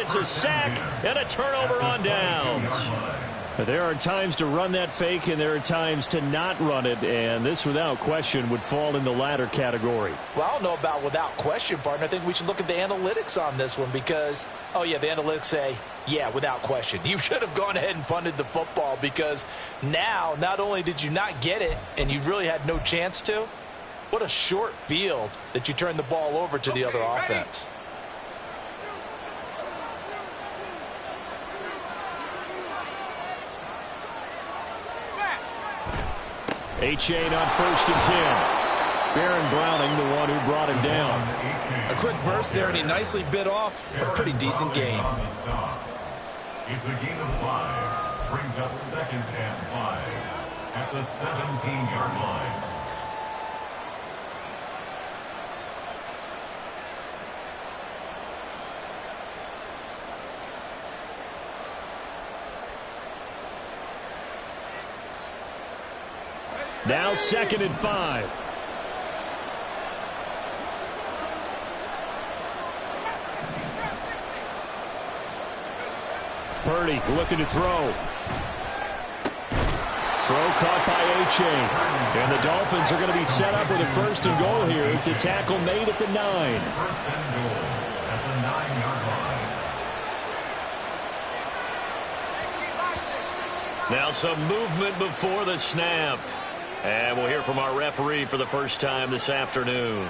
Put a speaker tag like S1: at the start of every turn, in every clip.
S1: It's a sack and a turnover on downs. There are times to run that fake, and there are times to not run it, and this, without question, would fall in the latter category.
S2: Well, I don't know about without question, partner. I think we should look at the analytics on this one because, oh, yeah, the analytics say, yeah, without question. You should have gone ahead and punted the football because now not only did you not get it and you really had no chance to, what a short field that you turned the ball over to the other offense.
S1: A-Chain on 1st and 10. Baron Browning, the one who brought him down.
S2: A quick burst there, and he nicely bit off a pretty decent gain.
S3: It's a gain of 5. Brings up 2nd and 5 at the 17-yard line.
S1: Now 2nd and 5. Purdy looking to throw. Throw caught by A-Chain. And the Dolphins are going to be set up with a 1st and goal here as the tackle made at the 9.
S3: 1st and goal at the 9-yard line.
S1: Now some movement before the snap. And we'll hear from our referee for the first time this afternoon.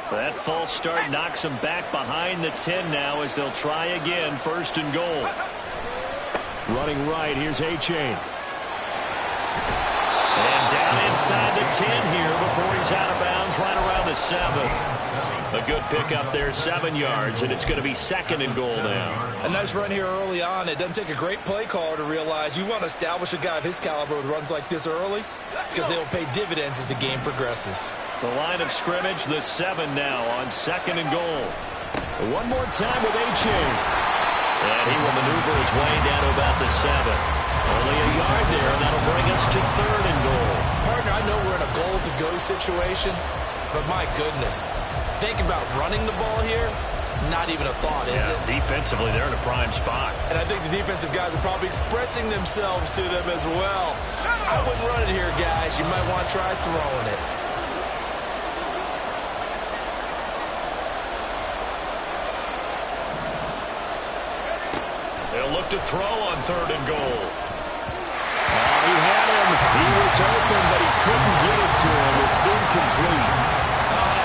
S1: That false start knocks them back behind the 10 now as they'll try again. 1st and goal. Running right, here's A-Chain. And down inside the 10 here before he's out of bounds right around the 7. A good pickup there, 7 yards, and it's going to be 2nd and goal now.
S2: A nice run here early on. It doesn't take a great play caller to realize you want to establish a guy of his caliber with runs like this early because they will pay dividends as the game progresses.
S1: The line of scrimmage, the 7 now on 2nd and goal. One more time with A-Chain. And he will maneuver his way down to about the 7. Only a yard there, and that'll bring us to 3rd and goal.
S2: Partner, I know we're in a goal-to-go situation, but my goodness. Think about running the ball here. Not even a thought, is it?
S1: Defensively, they're in a prime spot.
S2: And I think the defensive guys are probably expressing themselves to them as well. I wouldn't run it here, guys. You might want to try throwing it.
S1: They'll look to throw on 3rd and goal. He had him. He was open, but he couldn't get it to him. It's incomplete.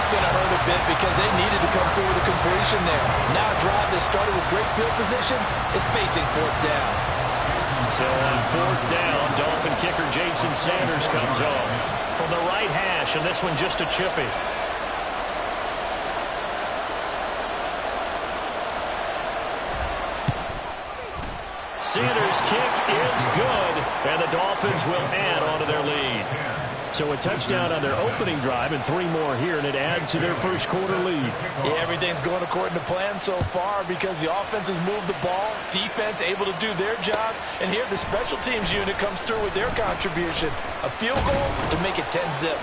S2: Going to hurt a bit because they needed to come through with a completion there. Now a drive that started with great field position is facing 4th down.
S1: So on 4th down, Dolphin kicker Jason Sanders comes home from the right hash, and this one just a chippy. Sanders' kick is good, and the Dolphins will add on to their lead. So a touchdown on their opening drive and 3 more here, and it adds to their first quarter lead.
S2: Yeah, everything's going according to plan so far because the offense has moved the ball, defense able to do their job, and here the special teams unit comes through with their contribution. A field goal to make it 10-zip.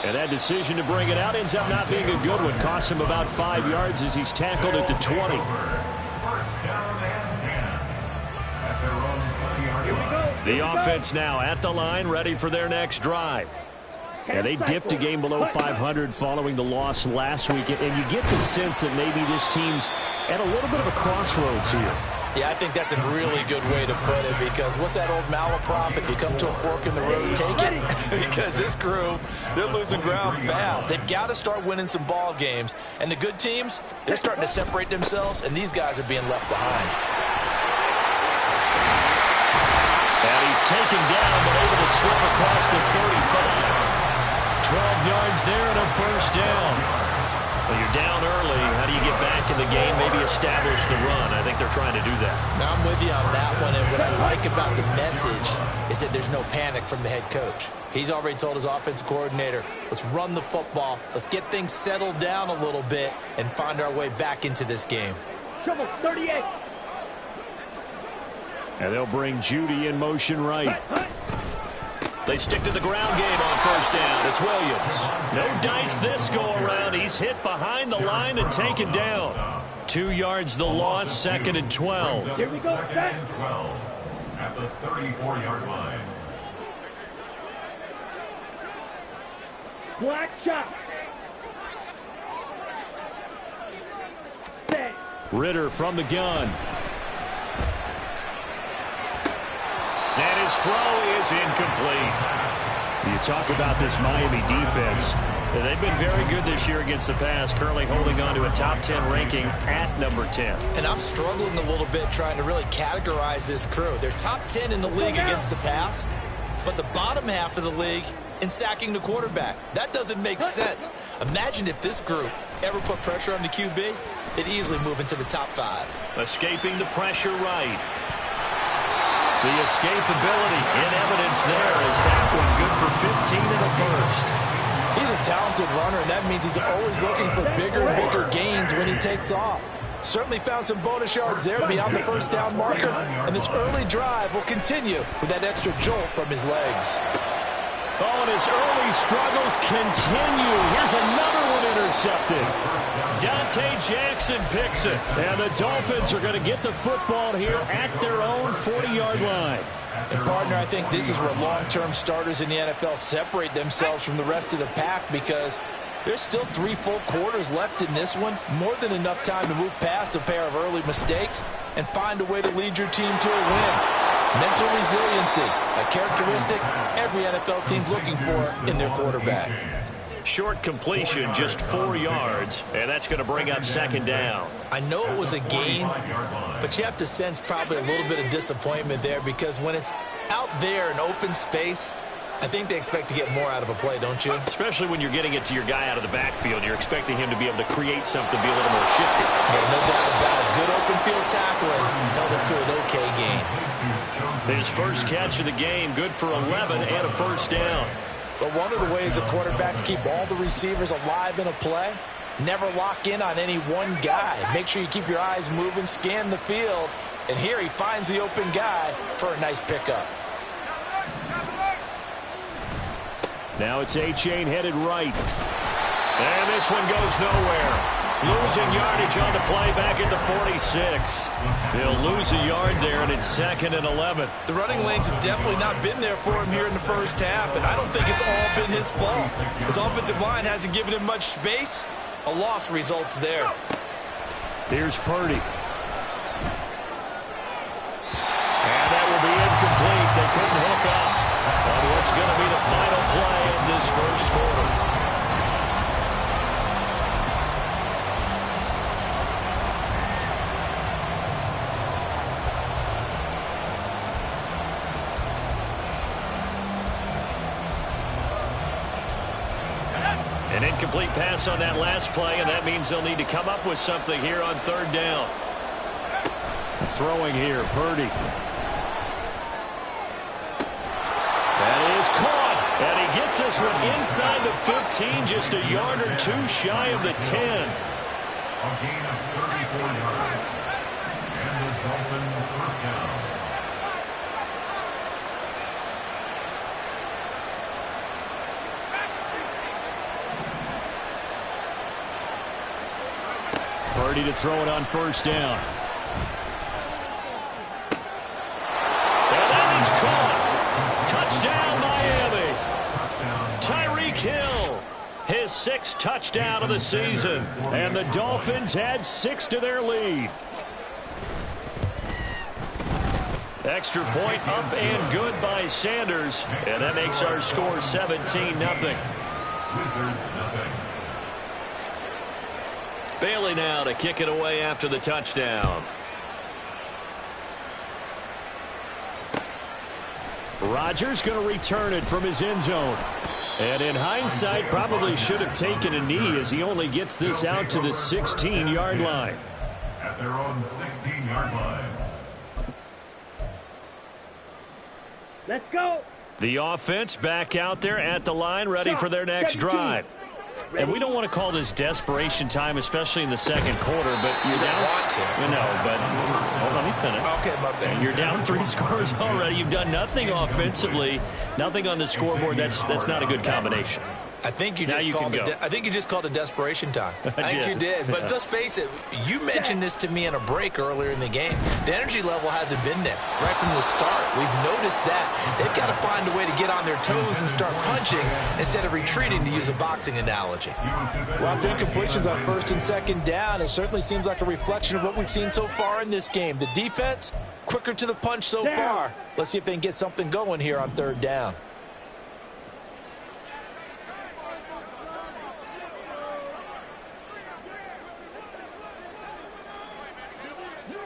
S1: And that decision to bring it out ends up not being a good one. Costs him about 5 yards as he's tackled at the 20.
S3: 1st down and 10 at their own 20-yard line.
S1: The offense now at the line, ready for their next drive. And they dipped a game below 500 following the loss last week. And you get the sense that maybe this team's at a little bit of a crossroads here.
S2: Yeah, I think that's a really good way to put it because what's that old malaprop? If you come to a fork in the road, take it. Because this crew, they're losing ground fast. They've got to start winning some ball games. And the good teams, they're starting to separate themselves, and these guys are being left behind.
S1: And he's taken down but able to slip across the 35. 12 yards there and a 1st down. Well, you're down early. How do you get back in the game? Maybe establish the run. I think they're trying to do that.
S2: Now, I'm with you on that one, and what I like about the message is that there's no panic from the head coach. He's already told his offensive coordinator, let's run the football, let's get things settled down a little bit, and find our way back into this game.
S4: Trouble, 38.
S1: And they'll bring Judy in motion right. They stick to the ground game on first down. It's Williams. No dice this go-around. He's hit behind the line and taken down. 2 yards the loss, 2nd and 12.
S3: Here we go. 2nd and 12 at the 34-yard line.
S4: Black shot.
S1: Ritter from the gun. And his throw is incomplete. You talk about this Miami defense. They've been very good this year against the pass, currently holding on to a top 10 ranking at number 10.
S2: And I'm struggling a little bit trying to really categorize this crew. They're top 10 in the league against the pass, but the bottom half of the league in sacking the quarterback. That doesn't make sense. Imagine if this group ever put pressure on the QB, they'd easily move into the top 5.
S1: Escaping the pressure right. The escapability in evidence there is that one good for 15 in the first.
S2: He's a talented runner, and that means he's always looking for bigger and bigger gains when he takes off. Certainly found some bonus yards there beyond the first down marker, and this early drive will continue with that extra jolt from his legs.
S1: Oh, and his early struggles continue. Here's another one intercepted. Dante Jackson picks it. And the Dolphins are going to get the football here at their own 40-yard line.
S2: And, partner, I think this is where long-term starters in the NFL separate themselves from the rest of the pack because there's still 3 full quarters left in this one. More than enough time to move past a pair of early mistakes and find a way to lead your team to a win. Mental resiliency, a characteristic every NFL team's looking for in their quarterback.
S1: Short completion, just 4 yards, and that's going to bring up 2nd down.
S2: I know it was a gain, but you have to sense probably a little bit of disappointment there because when it's out there in open space, I think they expect to get more out of a play, don't you?
S1: Especially when you're getting it to your guy out of the backfield. You're expecting him to be able to create something, be a little more shifty.
S2: Yeah, no doubt about it. Good open field tackling held it to an okay gain.
S1: His first catch of the game, good for 11 and a first down.
S2: But one of the ways the quarterbacks keep all the receivers alive in a play, never lock in on any one guy. Make sure you keep your eyes moving, scan the field, and here he finds the open guy for a nice pickup.
S1: Now it's A-Chain headed right. And this one goes nowhere. Losing yardage on the play back at the 46. They'll lose a yard there, and it's 2nd and 11.
S2: The running lanes have definitely not been there for him here in the first half, and I don't think it's all been his fault. His offensive line hasn't given him much space. A loss results there.
S1: Here's Purdy. And that will be incomplete. They couldn't hook up on what's going to be the final play of this first quarter. An incomplete pass on that last play, and that means they'll need to come up with something here on 3rd down. Throwing here, Purdy. That is caught, and he gets this one inside the 15, just a yard or 2 shy of the 10.
S3: A gain of 34 yards. And the Dolphins first down.
S1: Purdy to throw it on first down. And that is caught. Touchdown, Miami. Tyreek Hill, his 6th touchdown of the season. And the Dolphins add 6 to their lead. Extra point up and good by Sanders. And that makes our score 17-0.
S3: Wizards nothing.
S1: Bailey now to kick it away after the touchdown. Rodgers going to return it from his end zone. And in hindsight, probably should have taken a knee as he only gets this out to the 16-yard line.
S3: At their own 16-yard line.
S4: Let's go.
S1: The offense back out there at the line, ready for their next drive. And we don't want to call this desperation time, especially in the second quarter, but you're down.
S2: Want to.
S1: You know, but hold on, let me finish.
S2: Okay, my bad.
S1: You're down 3 scores already. You've done nothing offensively, nothing on the scoreboard. That's not a good combination.
S2: I think you just called it desperation time. I think you did. But let's face it, you mentioned this to me in a break earlier in the game. The energy level hasn't been there right from the start. We've noticed that. They've got to find a way to get on their toes and start punching instead of retreating, to use a boxing analogy.
S4: Well, 3 completions on first and second down. It certainly seems like a reflection of what we've seen so far in this game. The defense, quicker to the punch so far. Let's see if they can get something going here on third down.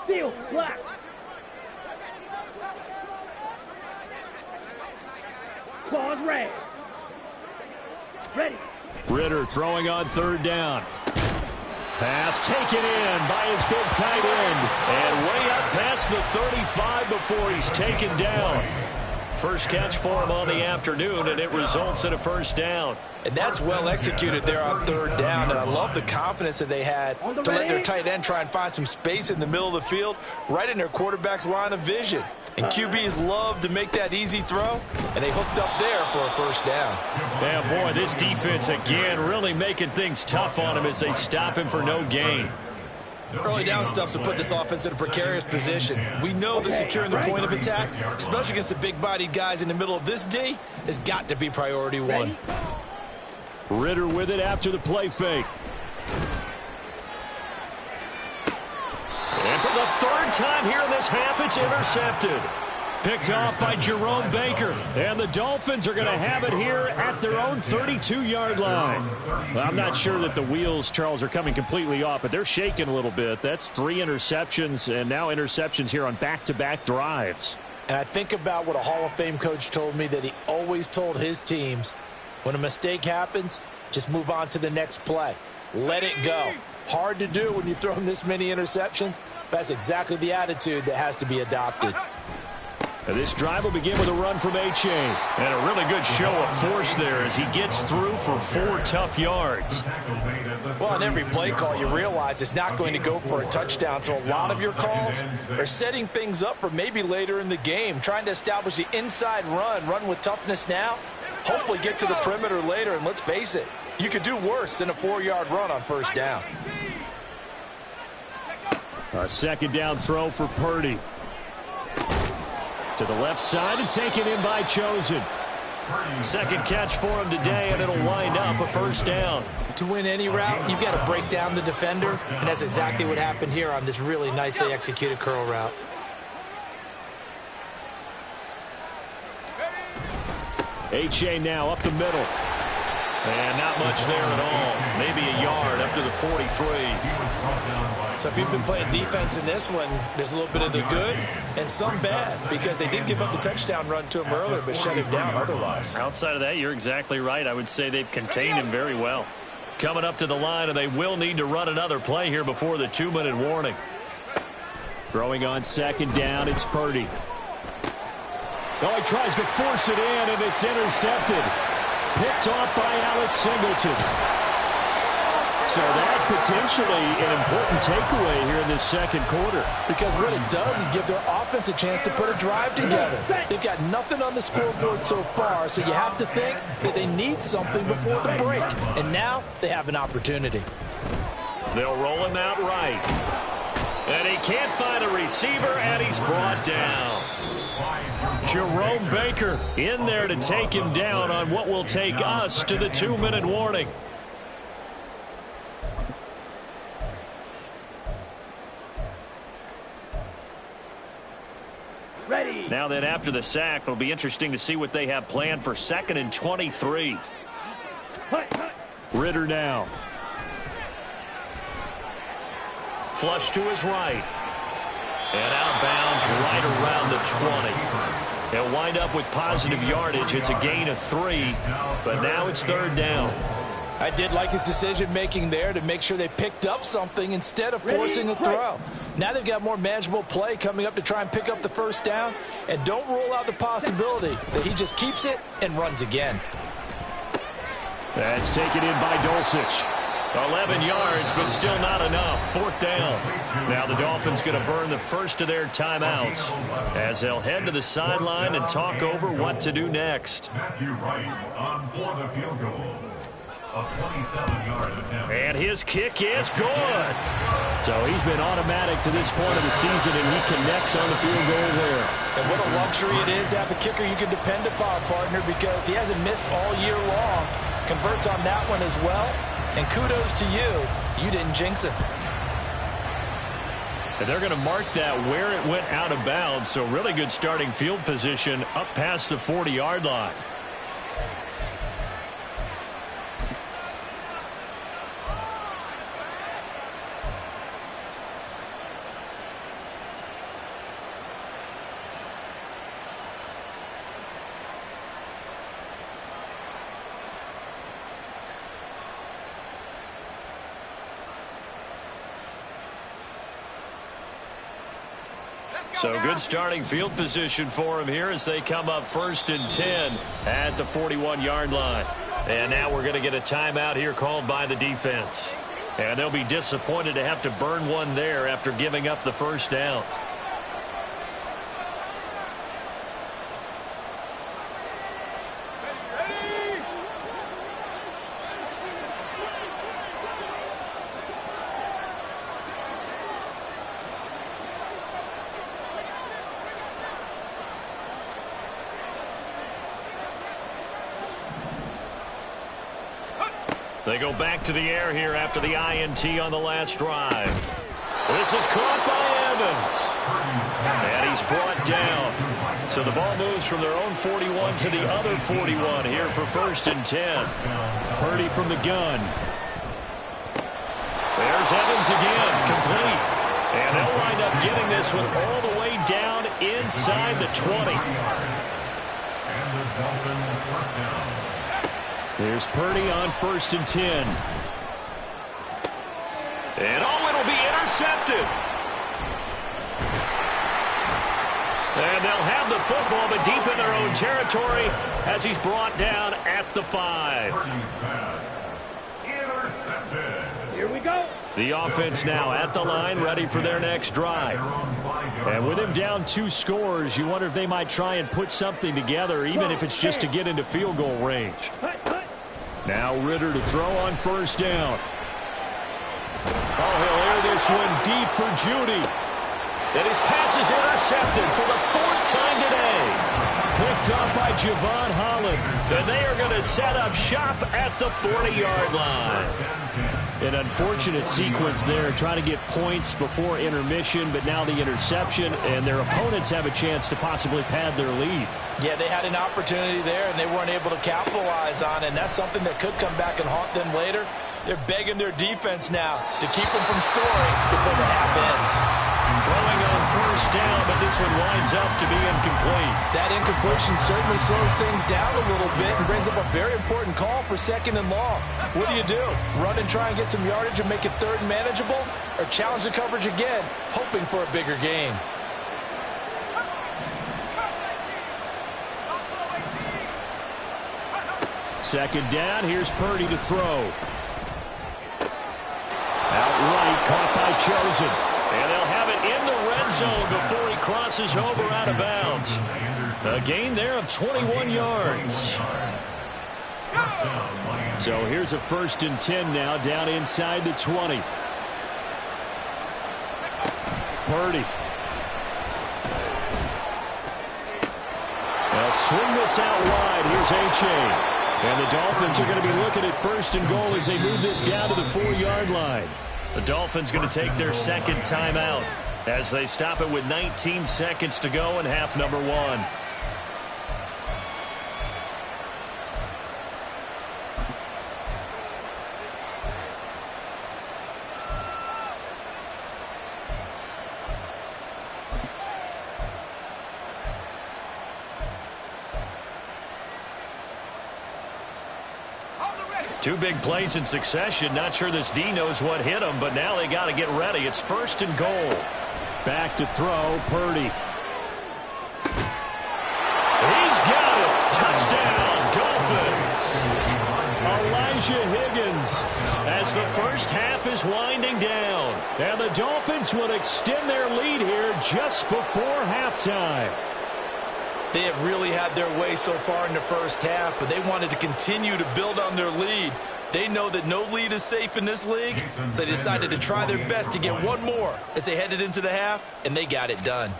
S5: Steel, black. Claws red. Ready.
S1: Ritter throwing on third down. Pass taken in by his big tight end. And way up past the 35 before he's taken down. First catch for him on the afternoon, and it results in a first down.
S4: And that's well executed there on third down. And I love the confidence that they had to let their tight end try and find some space in the middle of the field, right in their quarterback's line of vision. And QBs love to make that easy throw, and they hooked up there for a first down.
S1: Yeah, boy, this defense again really making things tough on him as they stop him for no gain.
S2: Early down stuff to put this offense in a precarious position. We know that securing the point of attack, especially against the big-bodied guys in the middle of this D, has got to be priority one.
S1: Ritter with it after the play fake. And for the third time here in this half, it's intercepted. Picked off by Jerome Baker. And the Dolphins are going to have it here at their own 32-yard line. Well, I'm not sure that the wheels, Charles, are coming completely off, but they're shaking a little bit. That's 3 interceptions, and now interceptions here on back-to-back drives.
S4: And I think about what a Hall of Fame coach told me that he always told his teams, when a mistake happens, just move on to the next play. Let it go. Hard to do when you've thrown this many interceptions. That's exactly the attitude that has to be adopted.
S1: And this drive will begin with a run from H.A. And a really good show of force there as he gets through for 4 tough yards.
S4: Well, on every play call, you realize it's not going to go for a touchdown. So a lot of your calls are setting things up for maybe later in the game, trying to establish the inside run with toughness now, hopefully get to the perimeter later. And let's face it, you could do worse than a 4-yard run on first down.
S1: A second down throw for Purdy. To the left side and taken in by Chosen. Second catch for him today, and it'll wind up a first down.
S2: To win any route, you've got to break down the defender, and that's exactly what happened here on this really nicely executed curl route.
S1: H.A. now up the middle. And not much there at all. Maybe a yard up to the 43.
S2: So if you've been playing defense in this one, there's a little bit of the good and some bad, because they did give up the touchdown run to him earlier but shut him down otherwise.
S1: Outside of that, you're exactly right. I would say they've contained him very well. Coming up to the line, and they will need to run another play here before the 2-minute warning. Throwing on second down, it's Purdy. Oh, he tries to force it in, and it's intercepted. Picked off by Alex Singleton. So that potentially an important takeaway here in this second quarter.
S4: Because what it does is give their offense a chance to put a drive together. They've got nothing on the scoreboard so far, so you have to think that they need something before the break. And now they have an opportunity.
S1: They'll roll him out right. And he can't find a receiver, and he's brought down. Jerome Baker in there to take him down on what will take us to the 2-minute warning.
S5: Ready.
S1: Now then, after the sack, it'll be interesting to see what they have planned for 2nd and 23. Ritter now. Flush to his right. And outbounds right around the 20. They'll wind up with positive yardage. It's a gain of 3, but now it's 3rd down.
S4: I did like his decision-making there to make sure they picked up something instead of forcing a throw. Now they've got more manageable play coming up to try and pick up the first down. And don't rule out the possibility that he just keeps it and runs again.
S1: That's taken in by Dulcich. 11 yards, but still not enough. Fourth down. Now the Dolphins going to burn the first of their timeouts as they'll head to the sideline and talk over what to do next.
S3: Matthew Wright on for the field goal. A 27-yard attempt.
S1: And his kick is good. So he's been automatic to this point of the season, and he connects on the field goal there.
S2: And what a luxury it is to have a kicker you can depend upon, partner, because he hasn't missed all year long. Converts on that one as well. And kudos to you. You didn't jinx it.
S1: And they're going to mark that where it went out of bounds. So really good starting field position up past the 40-yard line. So good starting field position for him here as they come up 1st and 10 at the 41-yard line. And now we're going to get a timeout here called by the defense. And they'll be disappointed to have to burn one there after giving up the first down. They go back to the air here after the INT on the last drive. This is caught by Evans. And he's brought down. So the ball moves from their own 41 to the other 41 here for 1st and 10. Purdy from the gun. There's Evans again, complete. And they'll wind up getting this one all the way down inside the 20.
S3: And the Dolphins first down.
S1: Here's Purdy on 1st and 10. And it'll be intercepted. And they'll have the football, but deep in their own territory as he's brought down at the 5.
S3: Purdy's pass intercepted.
S5: Here we go.
S1: The offense now at the line, ready for their next drive. And with him down 2 scores, you wonder if they might try and put something together, even if it's just to get into field goal range. Now Ritter to throw on 1st down. Oh, he'll air this one deep for Judy. And his pass is intercepted for the 4th time today. Picked up by Javon Holland. And they are going to set up shop at the 40-yard line. An unfortunate sequence there, trying to get points before intermission, but now the interception, and their opponents have a chance to possibly pad their lead.
S2: Yeah, they had an opportunity there, and they weren't able to capitalize on it, and that's something that could come back and haunt them later. They're begging their defense now to keep them from scoring before the half ends.
S1: Throwing on 1st down, but this one winds up to be incomplete.
S2: That incompletion certainly slows things down a little bit and brings up a very important call for 2nd and long. What do? Run and try and get some yardage and make it 3rd and manageable? Or challenge the coverage again, hoping for a bigger gain?
S1: Second down, here's Purdy to throw. Outright caught by Chosen. And they'll have it in the red zone before he crosses over out of bounds. A gain there of 21 yards. So here's a 1st and 10 now down inside the 20. Purdy. They'll swing this out wide. Here's H.A. And the Dolphins are going to be looking at 1st and goal as they move this down to the 4-yard line. The Dolphins going to take their 2nd timeout as they stop it with 19 seconds to go in half number 1. Two big plays in succession. Not sure this D knows what hit him, but now they got to get ready. It's 1st and goal. Back to throw, Purdy. He's got it. Touchdown, Dolphins. A is winding down. And the Dolphins will extend their lead here just before halftime.
S2: They have really had their way so far in the first half, but they wanted to continue to build on their lead. They know that no lead is safe in this league, so they decided to try their best to get one more as they headed into the half, and they got it done.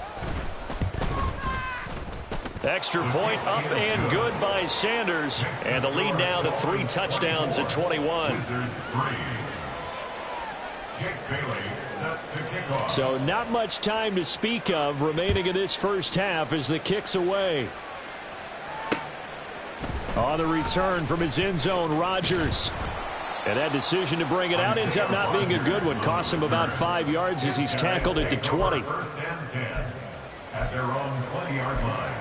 S1: Extra point up and good by Sanders. And the lead now to 3 touchdowns at 21. So not much time to speak of remaining in this first half as the kick's away. On the return from his end zone, Rodgers. And that decision to bring it out ends up not being a good one. Costs him about 5 yards as he's tackled at the 20.
S3: First and 10 at their own 20-yard line.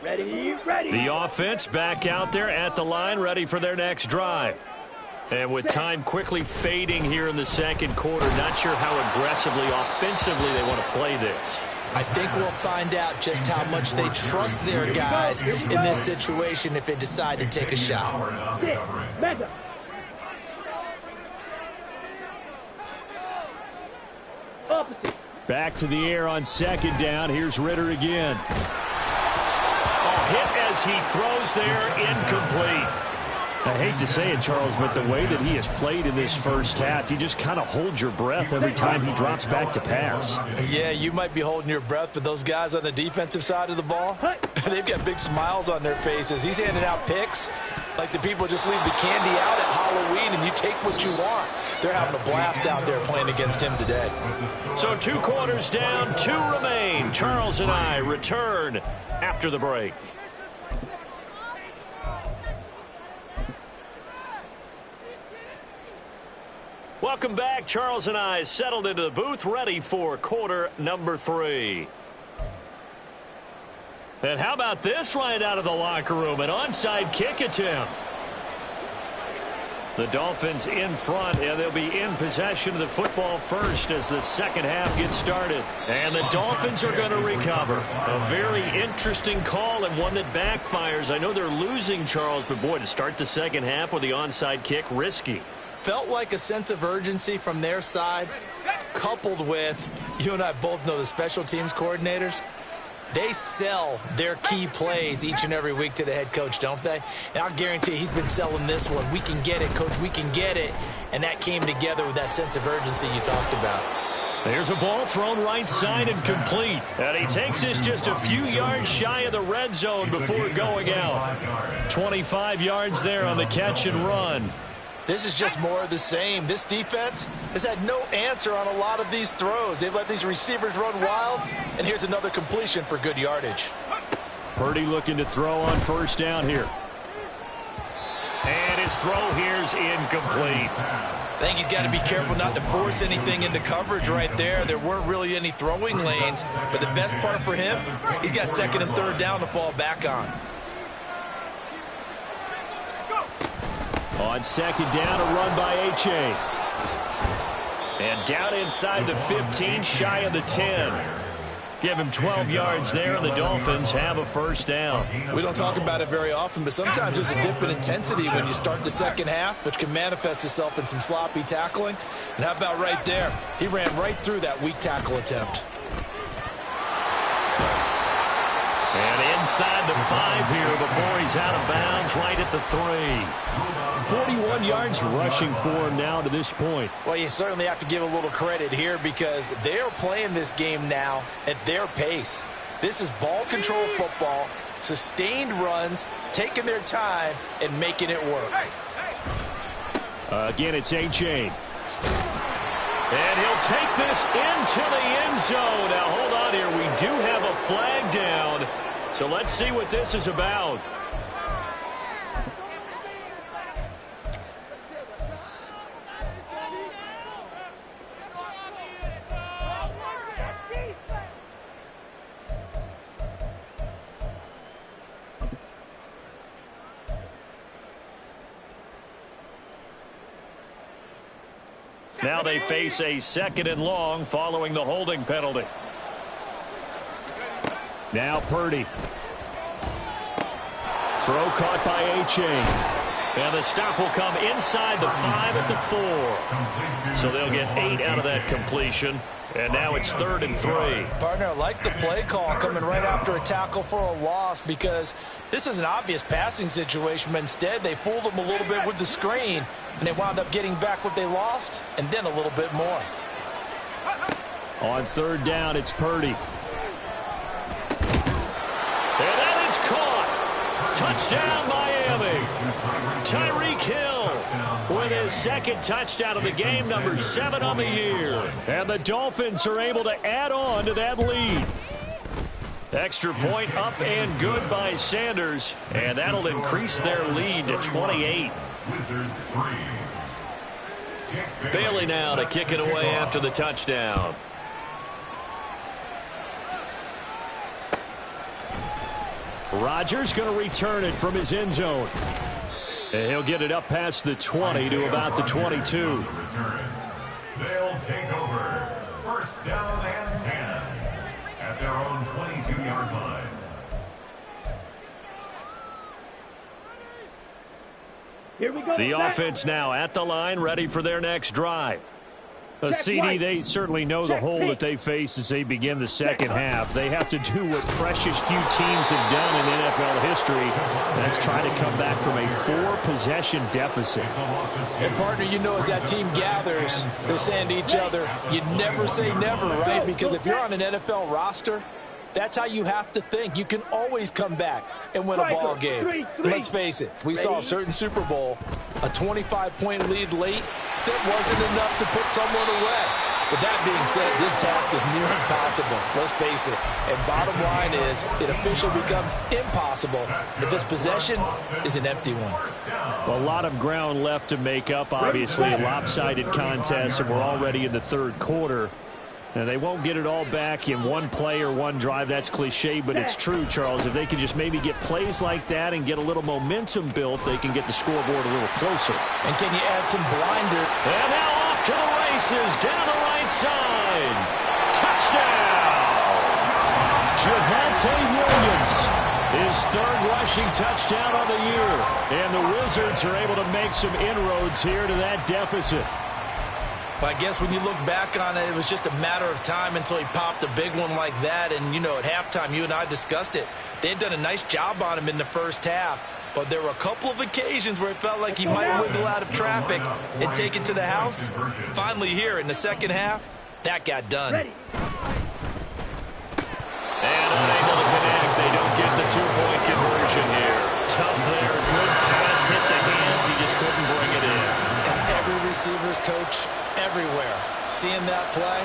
S5: Ready.
S1: The offense back out there at the line, ready for their next drive. And with time quickly fading here in the second quarter, not sure how aggressively, offensively they want to play this.
S2: I think we'll find out just how much they trust their guys in this situation if they decide to take a shot.
S5: Mega. Opposite.
S1: Back to the air on second down. Here's Ritter again. Hit as he throws there, incomplete. I hate to say it, Charles, but the way that he has played in this first half, you just kind of hold your breath every time he drops back to pass.
S2: Yeah, you might be holding your breath, but those guys on the defensive side of the ball, they've got big smiles on their faces. He's handing out picks like the people just leave the candy out at Halloween and you take what you want. They're having a blast out there playing against him today.
S1: So 2 quarters down, 2 remain. Charles and I return after the break. Welcome back. Charles and I settled into the booth, ready for quarter number 3. And how about this right out of the locker room? An onside kick attempt. The Dolphins in front, and they'll be in possession of the football first as the second half gets started. And the Dolphins are going to recover. A very interesting call and one that backfires. I know they're losing, Charles, but boy, to start the second half with the onside kick, risky.
S2: Felt like a sense of urgency from their side, coupled with, you and I both know the special teams coordinators, they sell their key plays each and every week to the head coach, don't they? And I'll guarantee he's been selling this one. We can get it, coach, we can get it. And that came together with that sense of urgency you talked about.
S1: There's a ball thrown right side and complete. And he takes this just a few yards shy of the red zone before going out. 25 yards there on the catch and run.
S4: This is just more of the same. This defense has had no answer on a lot of these throws. They've let these receivers run wild, and here's another completion for good yardage.
S1: Purdy looking to throw on first down here. And his throw here's incomplete.
S2: I think he's got to be careful not to force anything into coverage right there. There weren't really any throwing lanes, but the best part for him, he's got second and third down to fall back on.
S1: On second down, a run by H.A. And down inside the 15, shy of the 10. Give him 12 yards there, and the Dolphins have a first down.
S2: We don't talk about it very often, but sometimes there's a dip in intensity when you start the second half, which can manifest itself in some sloppy tackling. And how about right there? He ran right through that weak tackle attempt.
S1: And inside the 5 here before he's out of bounds, right at the 3. 41 yards rushing for him now to this point.
S4: Well, you certainly have to give a little credit here because they're playing this game now at their pace. This is ball control football, sustained runs, taking their time, and making it work.
S1: Again, it's A-Chain. And he'll take this into the end zone. Now, hold on here. We do have a flag down. So let's see what this is about. Now they face a second and long following the holding penalty. Now Purdy. Throw caught by A-Chain. And the stop will come inside the 5 at the 4. So they'll get 8 out of that completion. And now it's 3rd and 3.
S2: Partner, I like the play call coming right after a tackle for a loss because this is an obvious passing situation, but instead they fooled them a little bit with the screen, and they wound up getting back what they lost and then a little bit more.
S1: On 3rd down, it's Purdy. And that is caught. Touchdown, Miami. Tyreek Hill with his 2nd touchdown of the game, number 7 on the year. And the Dolphins are able to add on to that lead. Extra point up and good by Sanders, and that'll increase their lead to 28. Bailey now to kick it away after the touchdown. Rodgers going to return it from his end zone. And he'll get it up past the 20 to about the 22.
S3: They'll take over. 1st down and 10 at their own 22-yard line.
S5: Here we go.
S1: The offense now at the line, ready for their next drive. CD, they certainly know the hole that they face as they begin the second half. They have to do what precious few teams have done in NFL history. That's try to come back from a 4-possession deficit.
S2: And, partner, you know, as that team gathers, they're saying to each other, you never say never, right? Because if you're on an NFL roster, that's how you have to think. You can always come back and win a ball game. Let's face it, we saw a certain Super Bowl, a 25-point lead late, that wasn't enough to put someone away. But that being said, this task is near impossible. Let's face it. And bottom line is, it officially becomes impossible if this possession is an empty one.
S1: A lot of ground left to make up, obviously. A lopsided contest, and we're already in the 3rd quarter. And they won't get it all back in one play or one drive. That's cliche, but it's true, Charles. If they can just maybe get plays like that and get a little momentum built, they can get the scoreboard a little closer.
S2: And can you add some blinder?
S1: And now off to the races, down the right side. Touchdown! Javonte Williams, his 3rd rushing touchdown on the year. And the Wizards are able to make some inroads here to that deficit.
S2: But I guess when you look back on it, it was just a matter of time until he popped a big one like that. And, you know, at halftime, you and I discussed it. They had done a nice job on him in the first half. But there were a couple of occasions where it felt like he might wiggle out of traffic and take it to the house. Finally here in the second half, that got done.
S1: And unable to connect. They don't get the 2-point conversion here. Tough there. Good pass. Hit the hands. He just couldn't bring it in.
S2: And every receiver's coach everywhere, seeing that play,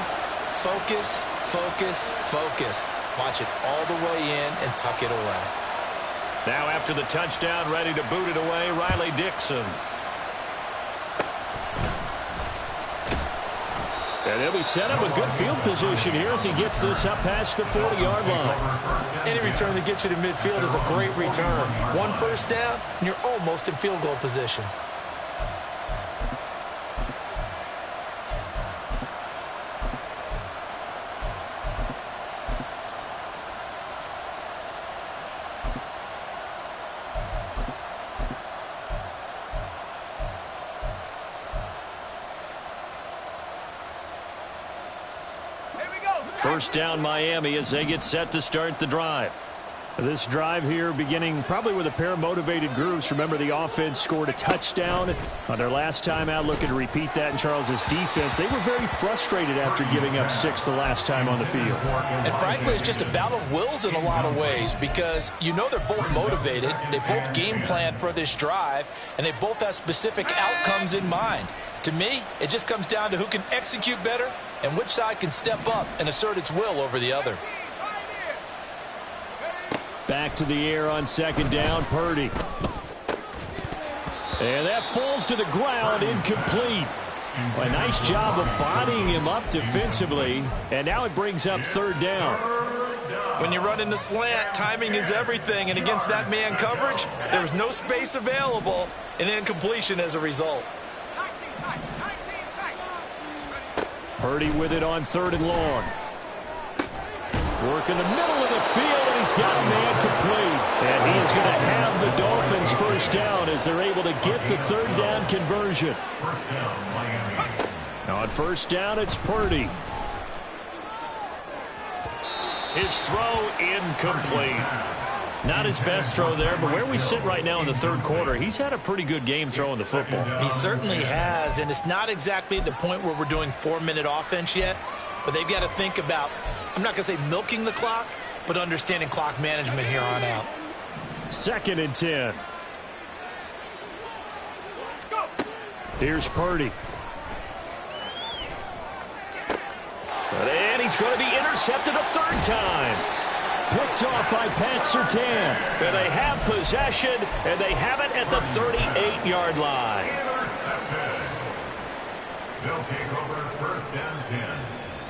S2: focus, focus, focus. Watch it all the way in and tuck it away.
S1: Now after the touchdown, ready to boot it away, Riley Dixon. And he'll be set up with good field position here as he gets this up past the 40-yard line.
S2: Any return that gets you to midfield is a great return. 1 first down, and you're almost in field goal position.
S1: First down Miami as they get set to start the drive. This drive here beginning probably with a pair of motivated groups. Remember, the offense scored a touchdown on their last time out, looking to repeat that in Charles's defense. They were very frustrated after giving up 6 the last time on the field.
S2: And frankly, it's just a battle of wills in a lot of ways because you know they're both motivated. They both game planned for this drive, and they both have specific outcomes in mind. To me, it just comes down to who can execute better and which side can step up and assert its will over the other.
S1: Back to the air on second down, Purdy. And that falls to the ground, incomplete. A nice job of bodying him up defensively, and now it brings up third down.
S2: When you run in the slant, timing is everything, and against that man coverage, there's no space available, and incompletion as a result.
S1: Purdy with it on 3rd and long. Working the middle of the field, and he's got a man complete. And he is going to have the Dolphins first down as they're able to get the third down conversion.
S3: First down, Miami.
S1: On first down, it's Purdy. His throw incomplete. Not his best throw there, but where we sit right now in the third quarter, he's had a pretty good game throwing the football.
S2: He certainly has, and it's not exactly at the point where we're doing 4-minute offense yet, but they've got to think about, I'm not going to say milking the clock, but understanding clock management here on out.
S1: 2nd and 10. Here's Purdy. And he's going to be intercepted a third time. Picked off by Pat Surtain. And they have possession, and they have it at the 38-yard line.
S3: Intercepted. They'll take over first and 10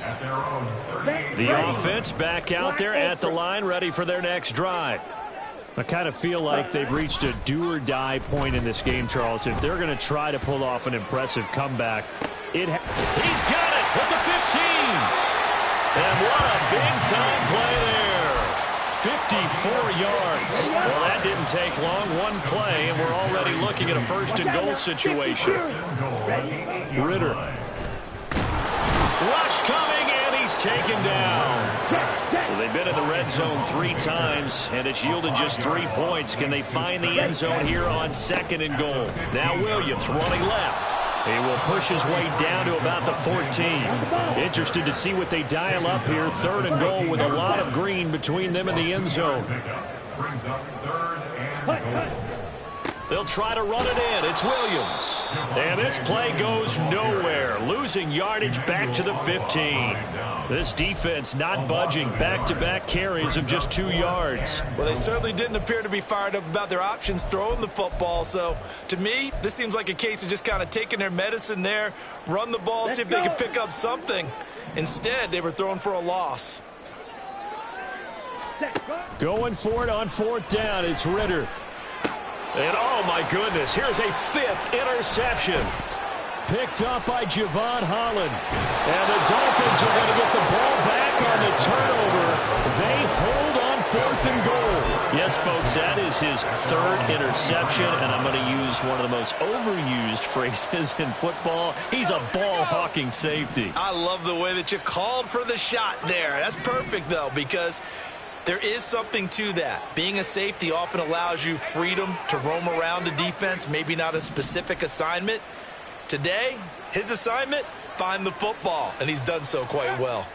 S3: at their own 38.
S1: The offense back out there at the line, ready for their next drive. I kind of feel like they've reached a do-or-die point in this game, Charles. If they're going to try to pull off an impressive comeback, he's got it at the 15. And what a big-time play there. 54 yards. Well, that didn't take long. One play, and we're already looking at a first-and-goal situation. Ritter. Rush coming, and he's taken down. So they've been in the red zone 3 times, and it's yielded just 3 points. Can they find the end zone here on 2nd and goal? Now Williams running left. He will push his way down to about the 14. Interested to see what they dial up here. 3rd and goal with a lot of green between them and the end zone.
S3: Brings up 3rd and goal.
S1: They'll try to run it in. It's Williams. And this play goes nowhere. Losing yardage back to the 15. This defense not budging. Back-to-back carries of just 2 yards.
S2: Well, they certainly didn't appear to be fired up about their options throwing the football. So, to me, this seems like a case of just kind of taking their medicine there, run the ball, see if they can pick up something. Instead, they were throwing for a loss.
S1: Going for it on 4th down. It's Ritter. And, oh, my goodness, here's a 5th interception. Picked up by Javon Holland. And the Dolphins are going to get the ball back on the turnover. They hold on 4th and goal. Yes, folks, that is his 3rd interception, and I'm going to use one of the most overused phrases in football. He's a ball-hawking safety.
S2: I love the way that you called for the shot there. That's perfect, though, because there is something to that. Being a safety often allows you freedom to roam around the defense, maybe not a specific assignment. Today, his assignment, find the football, and he's done so quite well.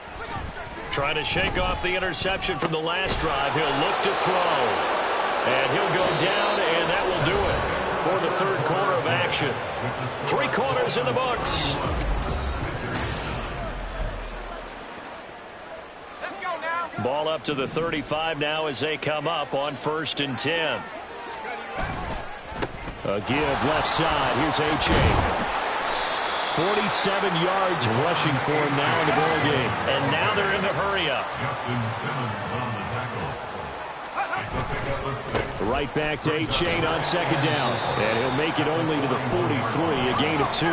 S1: Trying to shake off the interception from the last drive. He'll look to throw. And he'll go down, and that will do it for the 3rd quarter of action. 3 quarters in the books. Ball up to the 35 now as they come up on 1st and 10. A give left side. Here's H.A. 47 yards rushing for him now in the ball game. And now they're in the hurry-up.
S3: Justin Simmons on the tackle. It's a pickup of 6.
S1: Right back to H.A. on 2nd down. And he'll make it only to the 43, a gain of 2.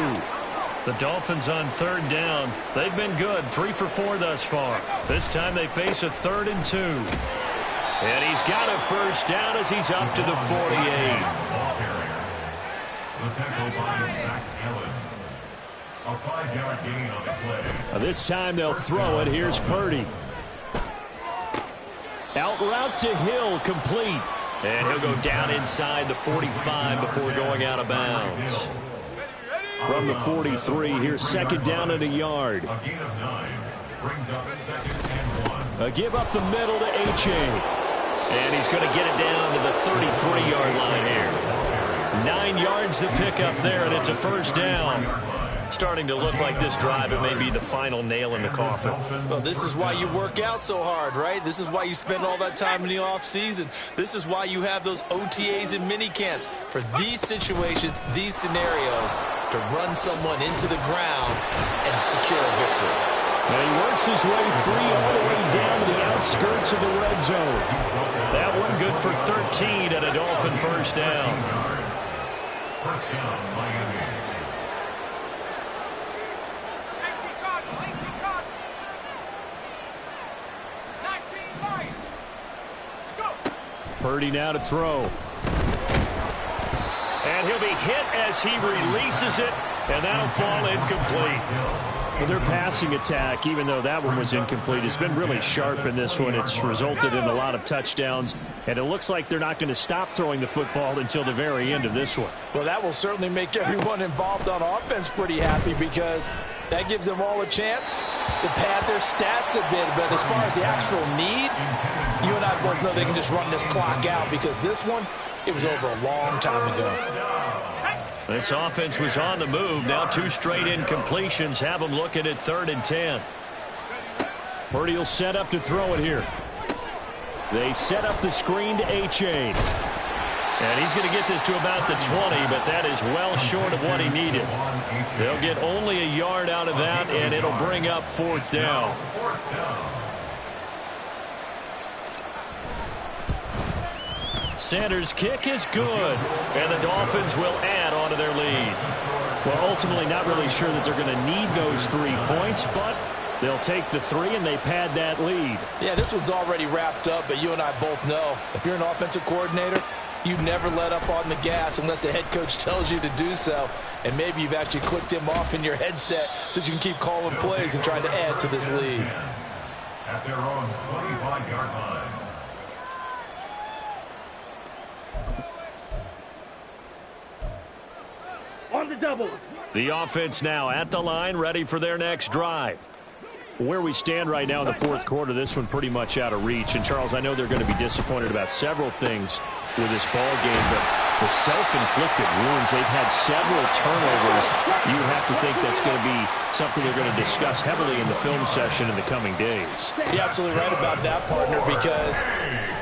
S1: The Dolphins on 3rd down. They've been good, 3 for 4 thus far. This time they face a 3rd and 2. And he's got a first down as he's up to the 48.
S3: Ball carrier. The tackle by Zach Allen. A 5-yard gain on the play.
S1: This time they'll throw it. Here's Purdy. Out route to Hill, complete. And he'll go down inside the 45 before going out of bounds. From the 43, here's 2nd down and a yard.
S3: A gain of 9 brings up 2nd and 1.
S1: A give up the middle to H.A. And he's going to get it down to the 33-yard line here. 9 yards to pick up there, and it's a first down. Starting to look like this drive, it may be the final nail in the coffin.
S2: Well, this is why you work out so hard, right? This is why you spend all that time in the offseason. This is why you have those OTAs and mini camps. For these situations, these scenarios, to run someone into the ground and secure a victory.
S1: And he works his way free all the way down to the outskirts of the red zone. That one good for 13 at a Dolphin first down.
S3: First down, Miami.
S1: Purdy now to throw. And he'll be hit as he releases it, and that'll fall incomplete. But their passing attack, even though that one was incomplete, has been really sharp in this one. It's resulted in a lot of touchdowns, and it looks like they're not going to stop throwing the football until the very end of this one.
S2: Well, that will certainly make everyone involved on offense pretty happy because that gives them all a chance to pad their stats a bit. But as far as the actual need, you and I both know they can just run this clock out because this one, it was over a long time ago.
S1: This offense was on the move. Now 2 straight incompletions have them looking at 3rd and 10. Purdy will set up to throw it here. They set up the screen to A-Chain. And he's going to get this to about the 20, but that is well short of what he needed. They'll get only a yard out of that, and it'll bring up 4th down. Sanders' kick is good, and the Dolphins will add on to their lead. Well, ultimately not really sure that they're going to need those 3 points, but they'll take the 3 and they pad that lead.
S2: Yeah, this one's already wrapped up, but you and I both know if you're an offensive coordinator, you never let up on the gas unless the head coach tells you to do so. And maybe you've actually clicked him off in your headset so you can keep calling plays and trying to add to this lead.
S3: At their own 25-yard line.
S5: On the double.
S1: The offense now at the line, ready for their next drive. Where we stand right now in the 4th quarter, this one pretty much out of reach. And, Charles, I know they're going to be disappointed about several things with this ball game, but the self-inflicted wounds, they've had several turnovers. You have to think that's going to be something they're going to discuss heavily in the film session in the coming days.
S2: You're absolutely right about that, partner, because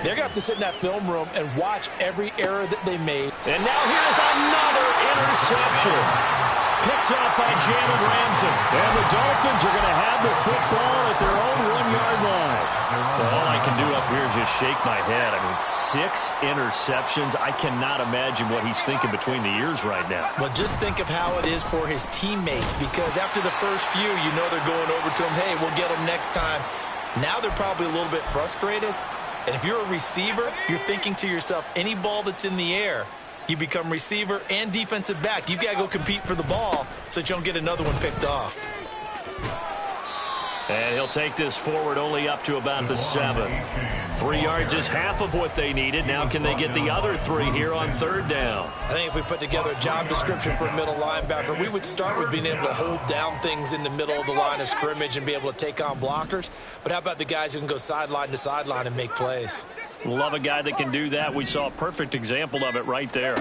S2: they're going to have to sit in that film room and watch every error that they made.
S1: And now here's another interception. Picked up by Jalen Ramsey. And the Dolphins are going to have the football at their own 1-yard line. Well, all I can do up here is just shake my head. I mean, 6 interceptions. I cannot imagine what he's thinking between the ears right now.
S2: Well, just think of how it is for his teammates, because after the first few, you know they're going over to him, hey, we'll get them next time. Now they're probably a little bit frustrated. And if you're a receiver, you're thinking to yourself, any ball that's in the air, you become receiver and defensive back. You've got to go compete for the ball so that you don't get another one picked off.
S1: And he'll take this forward only up to about the 7. 3 yards is half of what they needed. Now can they get the other 3 here on 3rd down?
S2: I think if we put together a job description for a middle linebacker, we would start with being able to hold down things in the middle of the line of scrimmage and be able to take on blockers. But how about the guys who can go sideline to sideline and make plays?
S1: Love a guy that can do that. We saw a perfect example of it right there.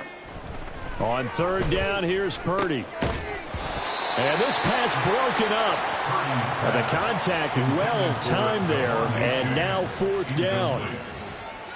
S1: On 3rd down, here's Purdy. And this pass broken up. And the contact well timed there. And now 4th down.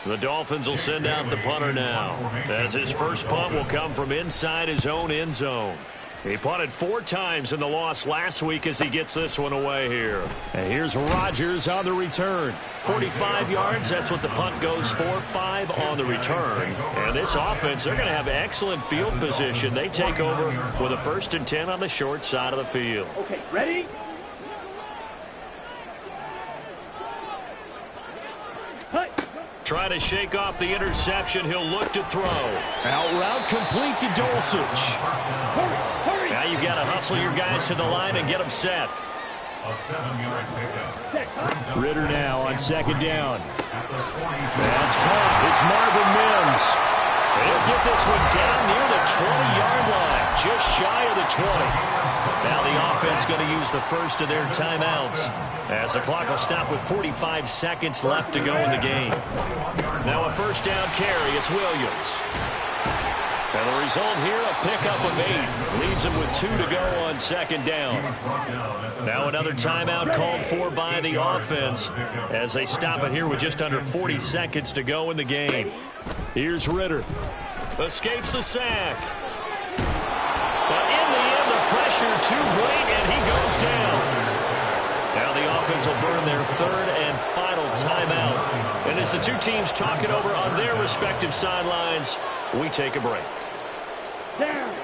S1: The Dolphins will send out the punter now, as his first punt will come from inside his own end zone. He punted 4 times in the loss last week as he gets this one away here. And here's Rodgers on the return. 45 yards, that's what the punt goes for. 5 on the return. And this offense, they're going to have excellent field position. They take over with a 1st and 10 on the short side of the field.
S5: Okay, ready? Cut.
S1: Trying to shake off the interception. He'll look to throw. Out route complete to Dulcich.
S5: Hurry.
S1: Now you've got to hustle your guys to the line and get them set.
S3: A 7-yard pickup.
S1: Ritter now on 2nd down. That's caught. It's Marvin Mims. He'll get this one down near the 20-yard line, just shy of the 20. Now the offense going to use the first of their timeouts, as the clock will stop with 45 seconds left to go in the game. Now a 1st down carry. It's Williams. And the result here, a pickup of 8. Leaves him with 2 to go on 2nd down. Now another timeout called for by the offense as they stop it here with just under 40 seconds to go in the game. Here's Ritter. Escapes the sack. But in the end, the pressure too great, and he goes down. Now the offense will burn their 3rd and final timeout. And as the 2 teams talk it over on their respective sidelines, we take a break.
S5: Down.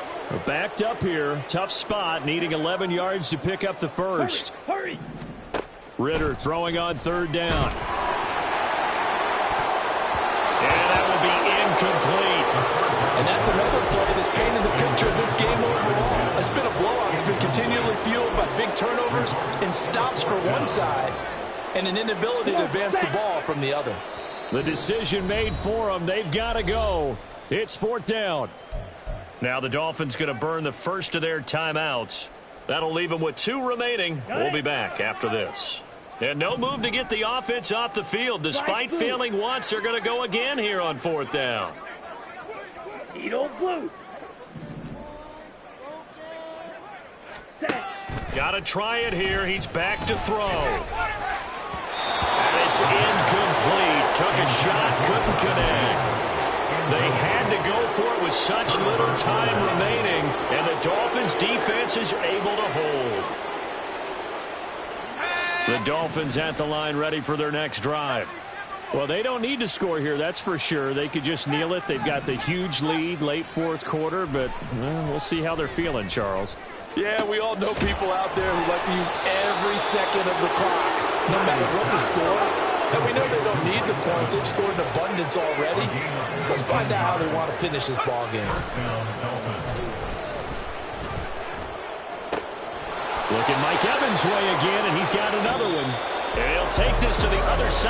S1: Backed up here. Tough spot, needing 11 yards to pick up the first.
S5: Hurry.
S1: Ritter throwing on 3rd down. And that
S2: continually fueled by big turnovers and stops for one side and an inability to advance the ball from the other.
S1: The decision made for them. They've got to go. It's 4th down. Now the Dolphins going to burn the first of their timeouts. That'll leave them with 2 remaining. We'll be back after this. And no move to get the offense off the field. Despite failing once, they're going to go again here on 4th down.
S5: Edo blue.
S1: Got to try it here. He's back to throw. And it's incomplete. Took a shot, couldn't connect. They had to go for it with such little time remaining, and the Dolphins' defense is able to hold. The Dolphins at the line ready for their next drive. Well, they don't need to score here, that's for sure. They could just kneel it. They've got the huge lead late 4th quarter, but we'll see how they're feeling, Charles.
S2: Yeah, we all know people out there who like to use every second of the clock, no matter what the score. And we know they don't need the points. They've scored in abundance already. Let's find out how they want to finish this ball game.
S1: Look at Mike Evans' way again, and he's got another one. And he'll take this to the other side.